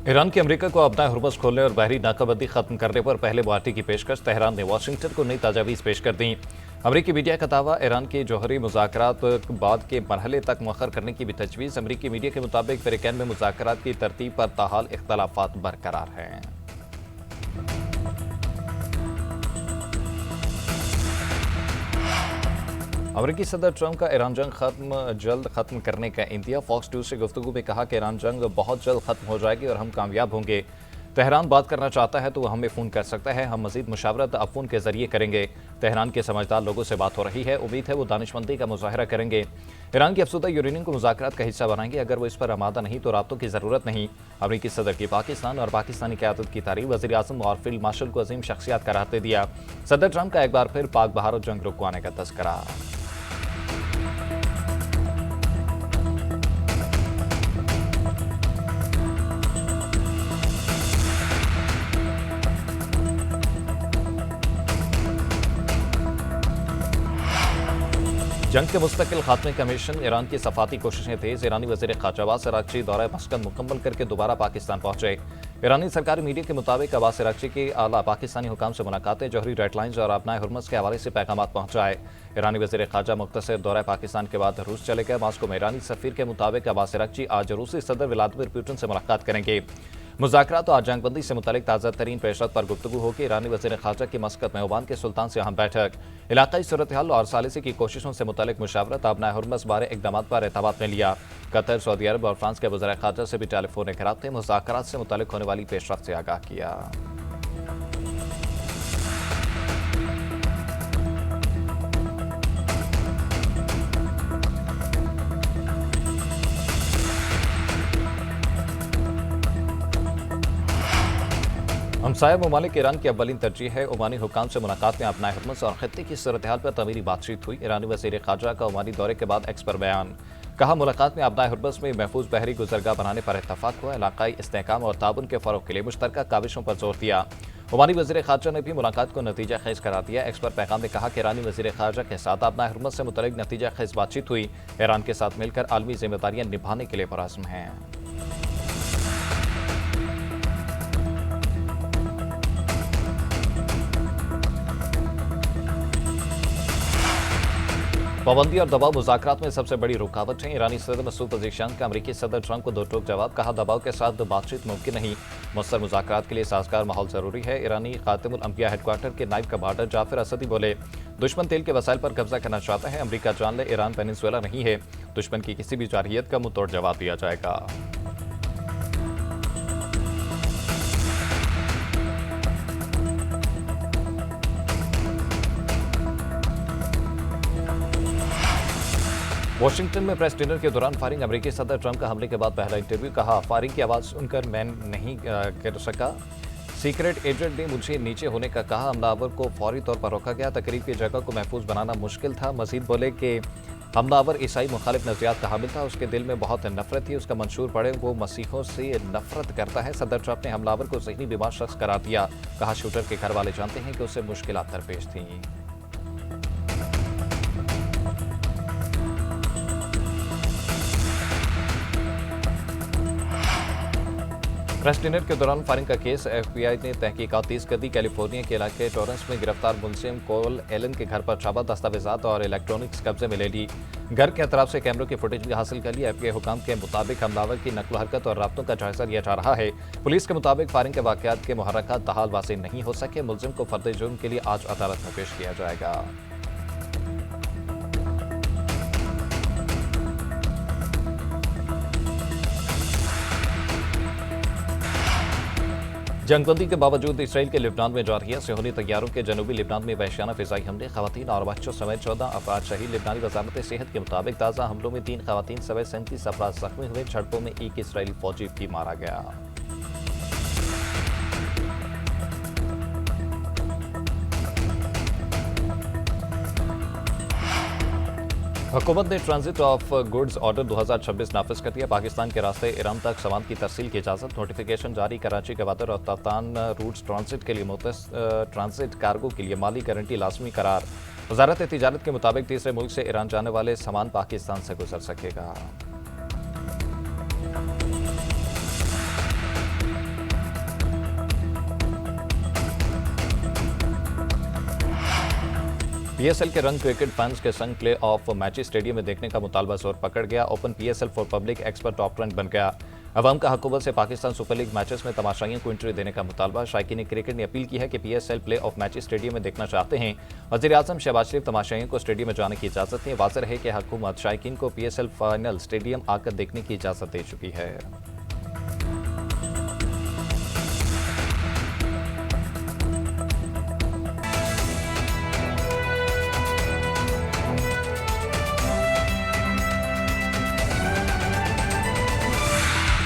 Iran की America को अपना हुर्मुज़ खोलने और बहरी नाकाबंदी खत्म करने पर पहले मुआफ़ी की पेशकश। तेहरान ने वाशिंगटन को नई तजावीज़ पेश कर दी। अमरीकी मीडिया का दावा, ईरान के जौहरी मुज़ाकरात बाद के मरहले तक मुअख्खर करने की भी तजवीज़। अमरीकी मीडिया के मुताबिक फ़िरक़ैन में मुज़ाकरात की तरतीब पर ताहाल इख्तलाफात बरकरार हैं। अमरीकी सदर ट्रंप का ईरान जंग जल्द खत्म करने का इंदिया। फॉक्स न्यूज़ से गुफ्तगू में कहा कि ईरान जंग बहुत जल्द खत्म हो जाएगी और हम कामयाब होंगे। तेहरान बात करना चाहता है तो वह हमें फ़ोन कर सकता है, हम मज़ीद मुशावरत अब फ़ोन के ज़रिए करेंगे। तेहरान के समझदार लोगों से बात हो रही है, उम्मीद है वो दानिशमंदी का मुजाहरा करेंगे। ईरान की अफसुदा यूरेनियम को मुज़ाकरात का हिस्सा बनाएंगे, अगर वो इस पर आमादा नहीं तो राब्तों की ज़रूरत नहीं। अमरीकी सदर की पाकिस्तान और पाकिस्तानी क़यादत की तारीफ। वज़ीर आज़म और फील्ड मार्शल को अजीम शख्सियत करार दे दिया। सदर ट्रंप का एक बार फिर पाक भारत जंग रुकवाने का तज़किरा। जंग के मुस्तकिल खात्मे कमीशन। ईरान की सफाती कोशिशें तेज। ईरानी वज़ीर ख़ारजा अब्बास अराग़ची दौरा मस्कत मुकम्मल करके दोबारा पाकिस्तान पहुंचे। ईरानी सरकारी मीडिया के मुताबिक अब्बास अराग़ची की आला पाकिस्तानी हुकाम से मुलाकातें, जौहरी रेड लाइन्स और अपनाए हुर्मुज़ के हवाले से पैगामात पहुंचाए। ईरानी वज़ीर ख़ारजा मुख्तसर दौरा पाकिस्तान के बाद रूस चले गए। मास्को में ईरानी सफ़ीर के मुताबिक अब्बास अराग़ची आज रूसी सदर व्लादिमीर पुतिन से मुलाकात करेंगे। मुज़ाकरात तो आज जंगबंदी से मुतल्लिक़ ताज़ा तरीन पेशरफ्त पर गुफ्तगू होगी। ईरानी वज़ीर ख़ारजा की मस्कत में ओमान के सुल्तान से अहम बैठक। इलाक़ाई सूरत हाल और सालिसी की कोशिशों से मुतल्लिक़ मुशावरत, अपना हुर्मुज़ बारे इक़दामात पर एतमाद में लिया। कतर, सऊदी अरब और फ्रांस के वज़ीर ख़ारजा से भी टेलीफोनिक राब्ते मुज़ाकरात से मुतल्लिक़ होने वाली पेशरफ्त से आगाह किया। हमसाया ममालिक ईरान की अव्वलीन तरजीह है। ओमानी हुकाम से मुलाकात में अपना हुर्मुज़ और खत्ते की सूरत हाल पर तमीरी बातचीत हुई। ईरानी वज़ीर ख़ारजा का ओमानी दौरे के बाद एक्स पर बयान। कहा, मुलाकात में अपना हुर्मुज़ में महफूज बहरी गुज़रगाह बनाने पर इत्तफ़ाक़ हुआ। इलाक़ाई इस्तेहकाम और ताउन के फ़रोग़ के लिए मुश्तरका काविशों पर जोर दिया। ओमानी वज़ीर ख़ारजा ने भी मुलाकात को नतीजा खेज़ करार दिया। एक्स पर पैगाम में कहा कि ईरानी वज़ीर ख़ारजा के साथ अपना हुर्मुज़ से मुतल्लिक़ नतीजा खेज़ बातचीत हुई। ईरान के साथ मिलकर आलमी ज़िम्मेदारियाँ निभाने के लिए पुरअज़्म हैं। पाबंदी और दबाव मुज़ाकरात में सबसे बड़ी रुकावट है। ईरानी सदर मसूद पज़ेशियान का अमरीकी सदर ट्रंप को दो टोक जवाब। कहा, दबाव के साथ बातचीत मुमकिन नहीं, मुस्तर मुज़ाकरात के लिए साज़गार माहौल ज़रूरी है। ईरानी ख़ातिमुल अंबिया हेडक्वार्टर के नायब कमांडर जाफिर असदी बोले, दुश्मन तेल के वसाइल पर कब्जा करना चाहता है। अमरीका जान ले, ईरान पेनिनसुला नहीं है। दुश्मन की किसी भी जारहियत का मुंह तोड़ जवाब दिया जाएगा। वाशिंगटन में प्रेस डिनर के दौरान फायरिंग। अमेरिकी सदर ट्रंप का हमले के बाद पहला इंटरव्यू। कहा, फायरिंग की आवाज़ सुनकर मैं नहीं कर सका। सीक्रेट एजेंट ने मुझे नीचे होने का कहा। हमलावर को फौरी तौर पर रोका गया। तकरीब की जगह को महफूज बनाना मुश्किल था। मजीद बोले कि हमलावर ईसाई मुखालिफ नज़रियात का हामिल था। उसके दिल में बहुत नफरत थी। उसका मंशूर पढ़े, वो मसीहों से नफरत करता है। सदर ट्रंप ने हमलावर को ज़हनी बीमार शख्स करार दिया। कहा, शूटर के घर वाले जानते हैं कि उससे मुश्किलात दरपेश थीं। प्रेस डिनर के दौरान फायरिंग का केस। FBI ने तहकीकात तेज कर दी। कैलिफोर्निया के इलाके टॉरेंस में गिरफ्तार मुलजिम कोल एलन के घर पर छापा, दस्तावेजात और इलेक्ट्रॉनिक्स कब्जे में ले ली। घर के अतराफ से कैमरों की फुटेज भी हासिल कर ली। FBI हुकाम के मुताबिक हमलावर की नकल हरकत और राब्तों का जायजा लिया जा रहा है। पुलिस के मुताबिक फायरिंग के वाक़यात के मुहर्रकात ताहाल वाज़ेह नहीं हो सके। मुलजिम को फर्द जुर्म के लिए आज अदालत में पेश किया जाएगा। जंगबंदी के बावजूद इसराइल के लिबनान में जारी है सेहूनी तैयारों के जनूबी लिबनान में वहशियाना फ़िज़ाई हमले। ख़वातीन और बच्चों समेत 14 अफराद शहीद। लिबनानी वज़ारत सेहत के मुताबिक ताज़ा हमलों में 3 ख़वातीन समेत 37 अफराद ज़ख्मी हुए। झड़पों में एक इसराइली फ़ौजी भी मारा गया। हुकूमत ने ट्रांजिट ऑफ गुड्स ऑर्डर 2026 नाफिज कर दिया। पाकिस्तान के रास्ते ईरान तक सामान की तरसील की इजाज़त। नोटिफिकेशन जारी। कराची, गवादर और ततान रूट्स ट्रांजिट के लिए ट्रांजिट कार्गो के लिए माली गारंटी लाजमी करार। वजारत तिजारत के मुताबिक तीसरे मुल्क से ईरान जाने वाले सामान पाकिस्तान से गुजर सकेगा। पीएसएल के रंग क्रिकेट फैंस के संग प्ले ऑफ मैचेस स्टेडियम में देखने का मुतालबा जोर पकड़ गया। Open PSL for public expert top trend बन गया। अवाम का हुकूमत से पाकिस्तान सुपर लीग मैचेस में तमाशाइयों को एंट्री देने का मुतालबा। शायकीन क्रिकेट ने अपील की है कि PSL play of matches stadium में देखना चाहते हैं। वज़ीर-ए-आज़म शहबाज शरीफ तमाशाइयों को स्टेडियम में जाने की इजाज़त है। वाज़ेह है कि हुकूमत शायकीन को पीएसएल फाइनल स्टेडियम आकर देखने की इजाज़त दे चुकी है।